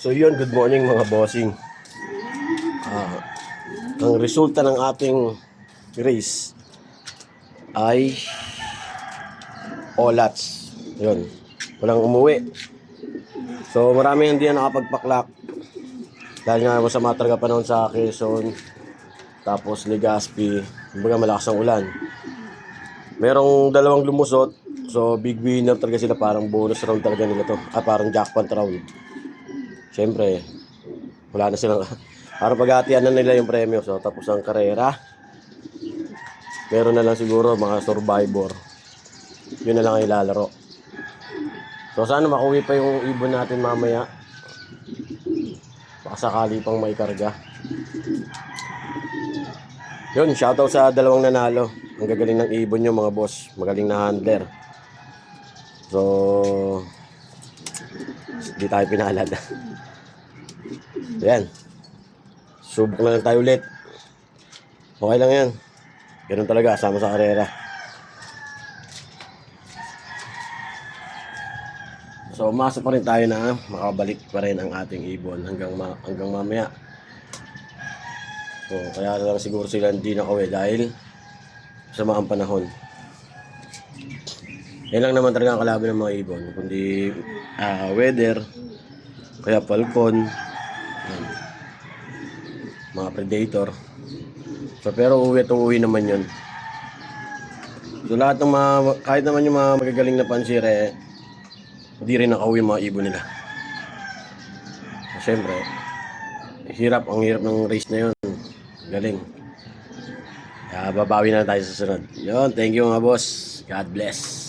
So yun, good morning mga bossing. Ah, ang resulta ng ating race ay olats. Yun, walang umuwi. So marami hindi na nakapagpaklak dahil nga masama talaga panahon sa Quezon. Tapos Legazpi, kumbaga malakas ang ulan. Merong dalawang lumusot. So big winner talaga sila, parang bonus round talaga nila to. Parang jackpot round. Siyempre, wala na silang parang paghatian na nila yung premyo. So tapos ang karera, meron na lang siguro mga survivor. Yun na lang ang ilalaro. So sana makuwi pa yung ibon natin mamaya. Baka sakali pang may karga. Yun, shoutout sa dalawang nanalo. Ang gagaling ng ibon nyo mga boss. Magaling na handler. So di tayo pinalad. Yan, subok na lang tayo ulit. Okay lang yan. Ganun talaga, sama sa karera. So umasa pa rin tayo na makabalik pa rin ang ating ibon hanggang mamaya. So kaya lang siguro sila hindi nakauwi dahil sa mga panahon. Yan lang naman talaga ang kalaban ng mga ibon, kundi weather, kaya falcon, yan, mga predator. So pero uwi naman yun. So lahat ng mga, kahit naman yung mga magagaling na pansire, hindi rin nakauwi yung mga ibon nila. So, syempre, ang hirap ng race na yun. Galing. Kaya babawi na tayo sa sunod. Yun, thank you mga boss. God bless.